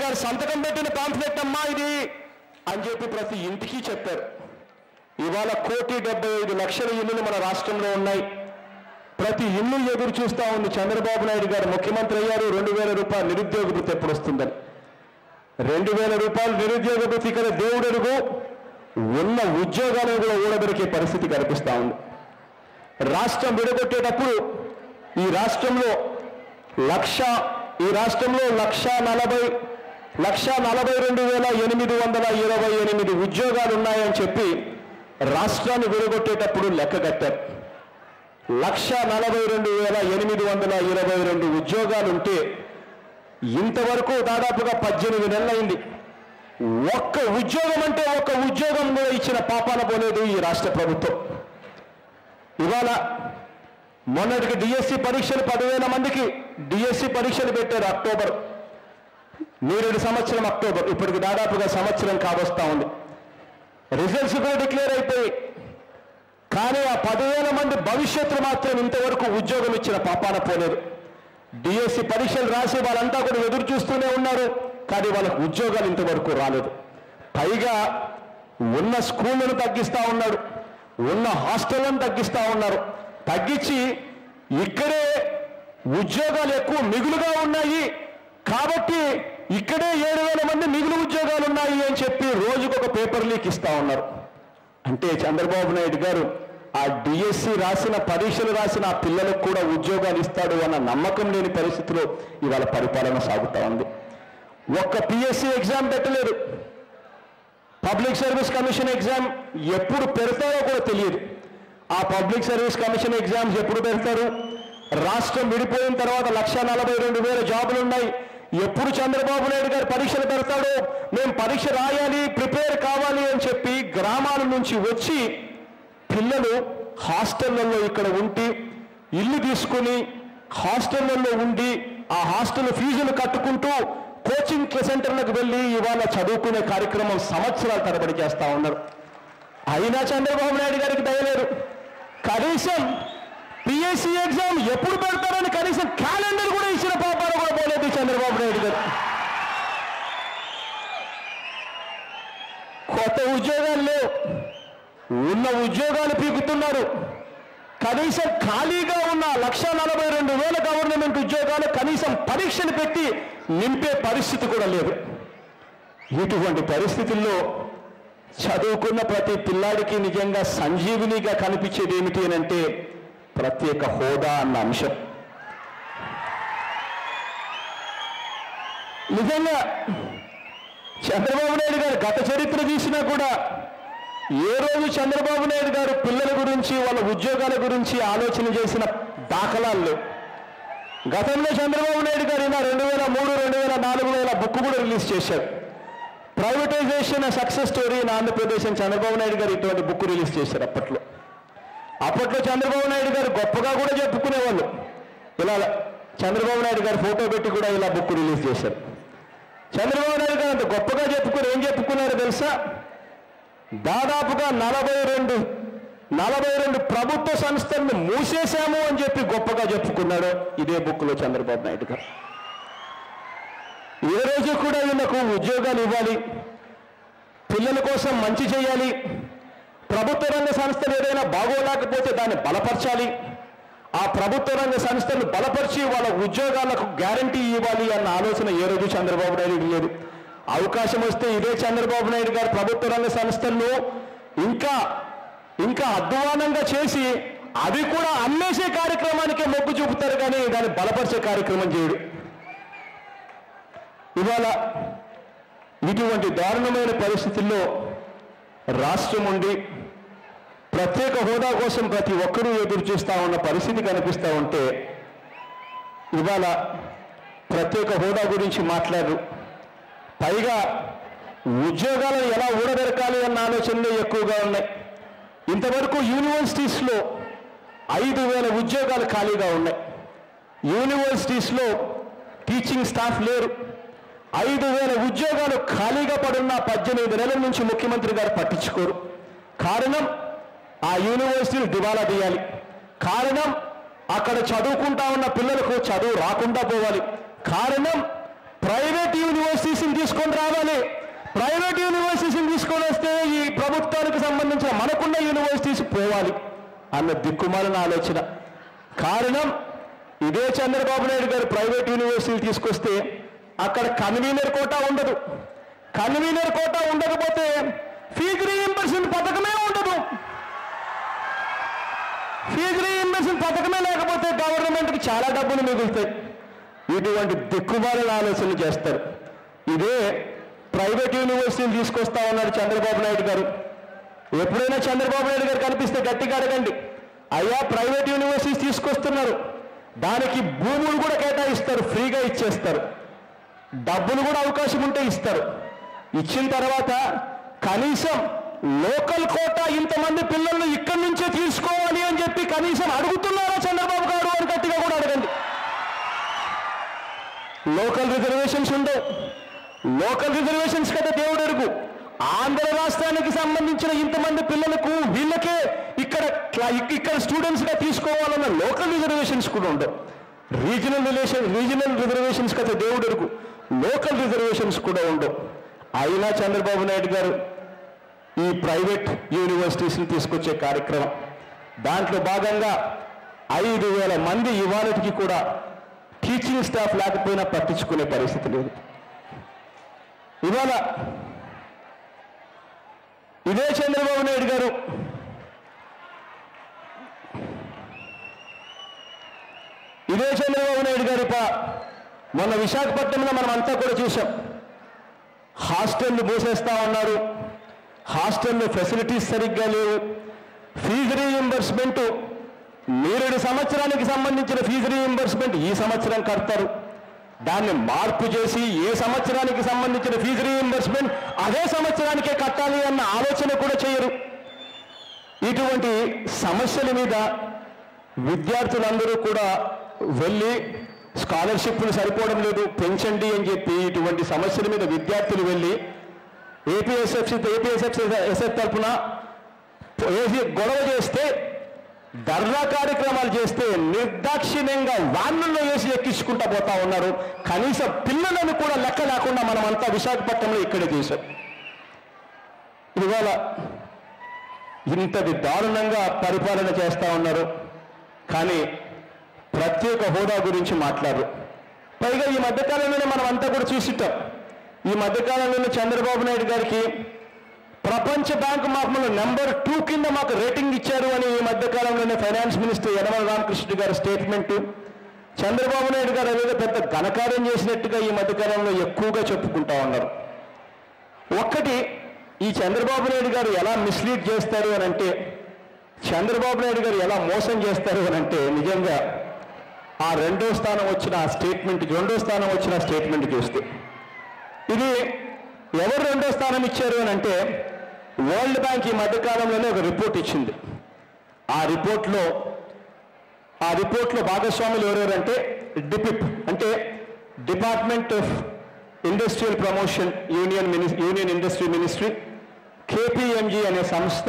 గారు సంతకం పెట్టిన పాంఫ్లెట్ అమ్మా ఇది అని చెప్పి ప్రతి ఇంటికి చెప్పారు. ఇవాళ 1,75,00,000 ఇల్లులు మన రాష్ట్రంలో ఉన్నాయి. ప్రతి ఇల్లు ఎదురు చూస్తూ ఉంది చంద్రబాబు నాయుడు గారు ముఖ్యమంత్రి అయ్యారు 2,000 రూపాయలు నిరుద్యోగ భృతి ఎప్పుడు వస్తుందని. 2,000 రూపాయలు నిరుద్యోగ భృతి ఇక్కడ దేవుడెరుగు ఉన్న ఉద్యోగాలను కూడా ఊడబెరికే పరిస్థితి కనిపిస్తూ ఉంది. రాష్ట్రం విడగొట్టేటప్పుడు ఈ రాష్ట్రంలో 1,42,828 ఉద్యోగాలు ఉన్నాయని చెప్పి రాష్ట్రాన్ని విడగొట్టేటప్పుడు లెక్క కట్టారు. 1,42,822 ఉద్యోగాలుంటే ఇంతవరకు దాదాపుగా 18 నెలలైంది. ఒక్క ఉద్యోగం అంటే ఒక్క ఉద్యోగం కూడా ఇచ్చిన పాపాన పోలేదు ఈ రాష్ట్ర ప్రభుత్వం. ఇవాళ మొన్నటికి డిఎస్సి పరీక్షలు 10,000 మందికి డిఎస్సి పరీక్షలు పెట్టారు అక్టోబర్, 2 సంవత్సరం అక్టోబర్, ఇప్పటికి దాదాపుగా సంవత్సరం కావస్తా ఉంది. రిజల్ట్స్ కూడా డిక్లేర్ అయిపోయి, కానీ ఆ 10,000 మంది భవిష్యత్తులు మాత్రం ఇంతవరకు ఉద్యోగం ఇచ్చిన పాపాన పోలేదు. డిఎస్సి పరీక్షలు రాసి వాళ్ళంతా కూడా ఎదురు చూస్తూనే ఉన్నారు, కానీ వాళ్ళకు ఉద్యోగాలు ఇంతవరకు రాలేదు. పైగా ఉన్న స్కూళ్ళను తగ్గిస్తూ ఉన్నాడు, ఉన్న హాస్టళ్లను తగ్గిస్తూ ఉన్నారు. తగ్గించి ఇక్కడే ఉద్యోగాలు ఎక్కువ మిగులుగా ఉన్నాయి కాబట్టి ఇక్కడే 7,000 మంది మిగులు ఉద్యోగాలు ఉన్నాయి అని చెప్పి రోజుకొక పేపర్ లీక్ ఇస్తూ ఉన్నారు. అంటే చంద్రబాబు నాయుడు గారు ఆ డిఎస్సి రాసిన పరీక్షలు రాసిన ఆ పిల్లలకు కూడా ఉద్యోగాలు ఇస్తాడు అన్న నమ్మకం లేని పరిస్థితిలో ఇవాళ పరిపాలన సాగుతూ ఉంది. ఒక్క పిఎస్సి ఎగ్జామ్ పెట్టలేదు. పబ్లిక్ సర్వీస్ కమిషన్ ఎగ్జామ్ ఎప్పుడు పెడతారో కూడా తెలియదు. ఆ పబ్లిక్ సర్వీస్ కమిషన్ ఎగ్జామ్స్ ఎప్పుడు పెడతారు? రాష్ట్రం విడిపోయిన తర్వాత 1,42,000 జాబులు ఉన్నాయి. ఎప్పుడు చంద్రబాబు నాయుడు గారు పరీక్షలు పెడతాడో, మేము పరీక్ష రాయాలి, ప్రిపేర్ కావాలి అని చెప్పి గ్రామాల నుంచి వచ్చి పిల్లలు హాస్టళ్లలో ఇక్కడ ఉండి ఇల్లు తీసుకుని హాస్టళ్లలో ఉండి ఆ హాస్టల్ ఫీజులు కట్టుకుంటూ కోచింగ్ సెంటర్లకు వెళ్ళి ఇవాళ చదువుకునే కార్యక్రమం సంవత్సరాల తరబడి చేస్తూ ఉన్నారు. అయినా చంద్రబాబు నాయుడు గారికి దయలేరు. కనీసం పిఎస్సి ఎగ్జామ్ ఎప్పుడు పెడతారని కనీసం క్యాలెండర్ కూడా ఇచ్చిన పాపాలు కూడా పోలేదు చంద్రబాబు నాయుడు గారు. కొత్త ఉద్యోగాలు లేవు, ఉన్న ఉద్యోగాలు పీకుతున్నారు. కనీసం ఖాళీగా ఉన్న 1,42,000 గవర్నమెంట్ ఉద్యోగాలు కనీసం పరీక్షలు పెట్టి నింపే పరిస్థితి కూడా లేదు. ఇటువంటి పరిస్థితుల్లో చదువుకున్న ప్రతి పిల్లాడికి నిజంగా సంజీవినిగా కనిపించేది ఏమిటి అని అంటే ప్రత్యేక హోదా అన్న అంశం. నిజంగా చంద్రబాబు నాయుడు గారు గత చరిత్ర తీసినా కూడా ఏ రోజు చంద్రబాబు నాయుడు గారు పిల్లల గురించి వాళ్ళ ఉద్యోగాల గురించి ఆలోచన చేసిన దాఖలాలు లేవు. గతంలో చంద్రబాబు నాయుడు గారు ఇలా 2003-2004 బుక్ కూడా రిలీజ్ చేశారు. Privatization success story in Andhra Pradesh అని చంద్రబాబు నాయుడు గారు ఇటువంటి బుక్ రిలీజ్ చేశారు. అప్పట్లో చంద్రబాబు నాయుడు గారు గొప్పగా కూడా చెప్పుకునేవాళ్ళు. ఇలా చంద్రబాబు నాయుడు గారు ఫోటో పెట్టి కూడా ఇలా బుక్ రిలీజ్ చేశారు. చంద్రబాబు నాయుడు గారు అంత గొప్పగా చెప్పుకుని ఏం చెప్పుకున్నారో తెలుసా? దాదాపుగా 42 ప్రభుత్వ సంస్థలను మూసేశాము అని చెప్పి గొప్పగా చెప్పుకున్నాడు ఇదే బుక్లో చంద్రబాబు నాయుడు గారు. ఏ రోజు కూడా వీళ్ళకు ఉద్యోగాలు ఇవ్వాలి, పిల్లల కోసం మంచి చేయాలి, ప్రభుత్వ రంగ సంస్థలు ఏదైనా బాగోలేకపోతే దాన్ని బలపరచాలి, ఆ ప్రభుత్వ రంగ సంస్థలు బలపరిచి వాళ్ళ ఉద్యోగాలకు గ్యారంటీ ఇవ్వాలి అన్న ఆలోచన ఏ రోజు చంద్రబాబు నాయుడు లేదు. అవకాశం వస్తే ఇదే చంద్రబాబు నాయుడు గారు ప్రభుత్వ రంగ సంస్థలను ఇంకా అధ్వానంగా చేసి అవి కూడా అమ్మేసే కార్యక్రమానికే మొగ్గు చూపుతారు, కానీ దాన్ని బలపరిచే కార్యక్రమం చేయడు. ఇవాళ ఇటువంటి దారుణమైన పరిస్థితుల్లో రాష్ట్రం ఉండి ప్రత్యేక హోదా కోసం ప్రతి ఒక్కరూ ఎదురు చూస్తూ ఉన్న పరిస్థితి కనిపిస్తూ ఉంటే ఇవాళ ప్రత్యేక హోదా గురించి మాట్లాడరు. పైగా ఉద్యోగాలను ఎలా ఊడబెరకాలి అన్న ఆలోచనలు ఎక్కువగా ఉన్నాయి. ఇంతవరకు యూనివర్సిటీస్లో 5,000 ఉద్యోగాలు ఖాళీగా ఉన్నాయి. యూనివర్సిటీస్లో టీచింగ్ స్టాఫ్ లేరు. 5,000 ఉద్యోగాలు ఖాళీగా పడున్న 18 నెలల నుంచి ముఖ్యమంత్రి గారు పట్టించుకోరు. కారణం ఆ యూనివర్సిటీలు దివాలా తీయాలి. కారణం అక్కడ చదువుకుంటా ఉన్న పిల్లలకు చదువు రాకుండా పోవాలి. కారణం ప్రైవేట్ యూనివర్సిటీస్ని తీసుకొని రావాలి. ప్రైవేట్ యూనివర్సిటీస్ని తీసుకొని వస్తే ఈ ప్రభుత్వానికి సంబంధించిన మనకున్న యూనివర్సిటీస్ పోవాలి అన్న దిక్కుమాలిన ఆలోచన. కారణం ఇదే చంద్రబాబు నాయుడు గారు ప్రైవేట్ యూనివర్సిటీలు తీసుకొస్తే అక్కడ కన్వీనర్ కోటా ఉండదు. కన్వీనర్ కోటా ఉండకపోతే ఫీజు రీయింబర్స్మెంట్ పథకమే ఉండదు. ఫీజు రీయింబర్స్మెంట్ పథకమే లేకపోతే గవర్నమెంట్కి చాలా డబ్బులు మిగులుతాయి. ఇటువంటి దిక్కుమాలిన ఆలోచనలు చేస్తారు. ఇదే ప్రైవేట్ యూనివర్సిటీలు తీసుకొస్తా ఉన్నాడు చంద్రబాబు నాయుడు గారు. ఎప్పుడైనా చంద్రబాబు నాయుడు గారు కనిపిస్తే గట్టిగా అడగండి, అయ్యా ప్రైవేట్ యూనివర్సిటీస్ తీసుకొస్తున్నారు, దానికి భూములు కూడా కేటాయిస్తారు, ఫ్రీగా ఇచ్చేస్తారు, డబ్బులు కూడా అవకాశం ఉంటే ఇస్తారు. ఇచ్చిన తర్వాత కనీసం లోకల్ కోటా ఇంతమంది పిల్లల్ని ఇక్కడి నుంచే తీసుకోవాలి అని చెప్పి కనీసం అడుగుతున్నారా చంద్రబాబు గారు అని గట్టిగా కూడా అడగండి. లోకల్ రిజర్వేషన్స్ ఉండవు. లోకల్ రిజర్వేషన్స్ కదా దేవుడు ఎరుగు. ఆంధ్ర రాష్ట్రానికి సంబంధించిన ఇంతమంది పిల్లలకు వీళ్ళకే ఇక్కడ స్టూడెంట్స్గా తీసుకోవాలన్న లోకల్ రిజర్వేషన్స్ కూడా ఉండవు. రీజనల్ రిజర్వేషన్స్ కదా దేవుడు ఎరుగు. లోకల్ రిజర్వేషన్స్ కూడా ఉండవు. అయినా చంద్రబాబు నాయుడు గారు ఈ ప్రైవేట్ యూనివర్సిటీస్ని తీసుకొచ్చే కార్యక్రమం, దాంట్లో భాగంగా 5,000 మంది ఇవాళకి కూడా టీచింగ్ స్టాఫ్ లేకపోయినా పట్టించుకునే పరిస్థితి లేదు. ఇవాళ ఇదే చంద్రబాబు నాయుడు గారు మొన్న విశాఖపట్నంలో మనం అంతా కూడా చూసాం. హాస్టళ్ళు మూసేస్తా ఉన్నారు, హాస్టల్లో ఫెసిలిటీస్ సరిగ్గా లేవు, ఫీజు రీయింబర్స్మెంట్ 7 సంవత్సరానికి సంబంధించిన ఫీజు రీయింబర్స్మెంట్ ఈ సంవత్సరం కడతారు, దాన్ని మార్పు చేసి ఏ సంవత్సరానికి సంబంధించిన ఫీజు రీయింబర్స్మెంట్ అదే సంవత్సరానికే కట్టాలి అన్న ఆలోచన కూడా చేయరు. ఇటువంటి సమస్యల మీద విద్యార్థులందరూ కూడా వెళ్ళి స్కాలర్షిప్లు సరిపోవడం లేదు పెంచండి అని చెప్పి ఇటువంటి సమస్యల మీద విద్యార్థులు వెళ్ళి ఏపీఎస్ఎఫ్ తరఫున గొడవ చేస్తే, ధర్నా కార్యక్రమాలు చేస్తే నిర్దాక్షిణ్యంగా వ్యాన్లలో వేసి ఎక్కించుకుంటా పోతా ఉన్నారు. కనీసం పిల్లలను కూడా లెక్క లేకుండా మనమంతా విశాఖపట్నంలో ఇక్కడే చూసాం. ఇవాళ ఇంతటి దారుణంగా పరిపాలన చేస్తూ ఉన్నారు, కానీ ప్రత్యేక హోదా గురించి మాట్లాడరు. పైగా ఈ మధ్యకాలంలోనే మనం అంతా కూడా చూసిట్టాం. ఈ మధ్యకాలంలోనే చంద్రబాబు నాయుడు గారికి ప్రపంచ బ్యాంకు మమ్మల్ని నెంబర్ 2 కింద మాకు రేటింగ్ ఇచ్చారు అని ఈ మధ్యకాలంలోనే ఫైనాన్స్ మినిస్టర్ యనమల రామకృష్ణ గారి స్టేట్మెంట్. చంద్రబాబు నాయుడు గారు ఏదో పెద్ద ఘనకార్యం చేసినట్టుగా ఈ మధ్యకాలంలో ఎక్కువగా చెప్పుకుంటా ఉన్నారు. ఒక్కటి, ఈ చంద్రబాబు నాయుడు గారు ఎలా మిస్లీడ్ చేస్తారు అని అంటే, చంద్రబాబు నాయుడు గారు ఎలా మోసం చేస్తారు అని అంటే, నిజంగా ఆ రెండో స్థానం వచ్చిన స్టేట్మెంట్ చూస్తే ఇది ఎవరు రెండో స్థానం ఇచ్చారు అని అంటే, వరల్డ్ బ్యాంక్ ఈ మధ్యకాలంలోనే ఒక రిపోర్ట్ ఇచ్చింది. ఆ రిపోర్ట్లో భాగస్వాములు ఎవరెవరంటే డిపిప్ అంటే department of industrial promotion union industry ministry, KPMG అనే సంస్థ,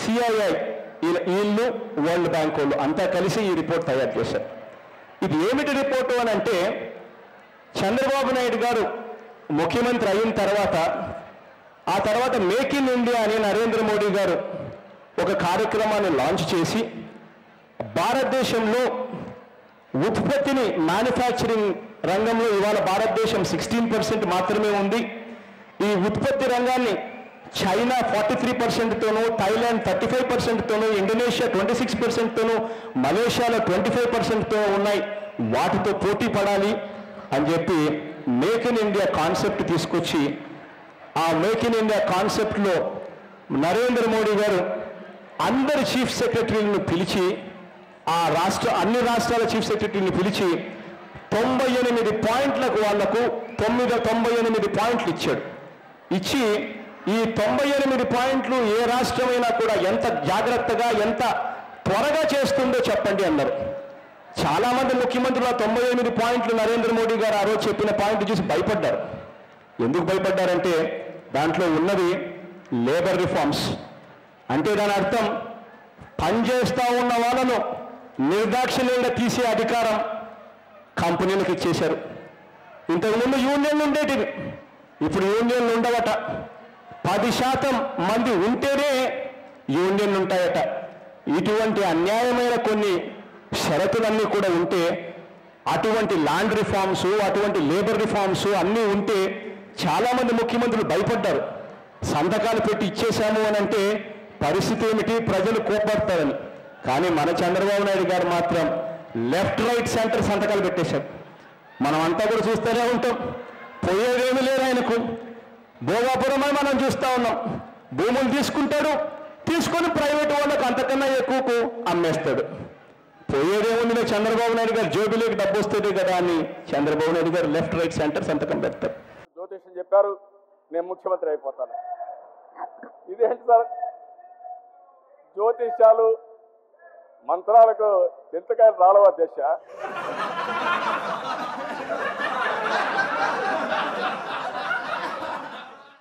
CII, వీళ్ళు వరల్డ్ బ్యాంక్ వాళ్ళు అంతా కలిసి ఈ రిపోర్ట్ తయారు చేశారు. ఇది ఏమిటి రిపోర్టు అని అంటే, చంద్రబాబు నాయుడు గారు ముఖ్యమంత్రి అయిన తర్వాత ఆ తర్వాత మేక్ ఇన్ ఇండియా అని నరేంద్ర మోడీ గారు ఒక కార్యక్రమాన్ని లాంచ్ చేసి భారతదేశంలో ఉత్పత్తిని మ్యానుఫ్యాక్చరింగ్ రంగంలో ఇవాళ భారతదేశం 16% మాత్రమే ఉంది. ఈ ఉత్పత్తి రంగాన్ని చైనా 43%తోనూ, థాయిలాండ్ 35%తోనూ, ఇండోనేషియా 26%తోనూ, మలేషియాలో 25%తో ఉన్నాయి. వాటితో పోటీ పడాలి అని చెప్పి మేక్ ఇన్ ఇండియా కాన్సెప్ట్ తీసుకొచ్చి, ఆ మేక్ ఇన్ ఇండియా కాన్సెప్ట్లో నరేంద్ర మోడీ గారు అందరి చీఫ్ సెక్రటరీలను పిలిచి, అన్ని రాష్ట్రాల చీఫ్ సెక్రటరీని పిలిచి 98 పాయింట్లకు వాళ్లకు 98 పాయింట్లు ఇచ్చాడు. ఇచ్చి ఈ 98 పాయింట్లు ఏ రాష్ట్రమైనా కూడా ఎంత జాగ్రత్తగా ఎంత త్వరగా చేస్తుందో చెప్పండి అన్నారు. చాలామంది ముఖ్యమంత్రులు 98 పాయింట్లు నరేంద్ర మోడీ గారు ఆ రోజు చెప్పిన పాయింట్ చూసి భయపడ్డారు. ఎందుకు భయపడ్డారంటే, దాంట్లో ఉన్నది లేబర్ రిఫార్మ్స్. అంటే దాని అర్థం పనిచేస్తూ ఉన్న వాళ్ళను నిర్దాక్షిణ్యంగా తీసే అధికారం కంపెనీలకు ఇచ్చేశారు. ఇంతకుముందు యూనియన్లు ఉండేటివి, ఇప్పుడు యూనియన్లు ఉండవట. 10% మంది ఉంటేనే యూనియన్లు ఉంటాయట. ఇటువంటి అన్యాయమైన కొన్ని షరతులన్నీ కూడా ఉంటే, అటువంటి ల్యాండ్ రిఫార్మ్స్, అటువంటి లేబర్ రిఫార్మ్స్ అన్నీ ఉంటే చాలామంది ముఖ్యమంత్రులు భయపడ్డారు. సంతకాలు పెట్టి ఇచ్చేశాము అని అంటే పరిస్థితి ఏమిటి, ప్రజలు కోపడతారని. కానీ మన చంద్రబాబు నాయుడు గారు మాత్రం లెఫ్ట్ రైట్ సెంటర్ సంతకాలు పెట్టేశారు. మనం అంతా కూడా చూస్తూనే ఉంటాం. పోయేదేమీ లేదు ఆయనకు. భోగాపురం అని మనం చూస్తూ ఉన్నాం. భూములు తీసుకుంటాడు, తీసుకొని ప్రైవేట్ వాళ్ళకు అంతకన్నా ఎక్కువకు అమ్మేస్తాడు. పోయేదేముంది, చంద్రబాబు నాయుడు గారు జోబిలోకి డబ్బు వస్తుంది కదా అని చంద్రబాబు నాయుడు గారు లెఫ్ట్ రైట్ సెంటర్ సంతకం పెడతారు. జ్యోతిష్యం చెప్పారు, నేను ముఖ్యమంత్రి అయిపోతాను. ఇదేంటి సార్, జ్యోతిష్యాలు మంత్రాలకు ఎంతకాయలు రాలవా దశ?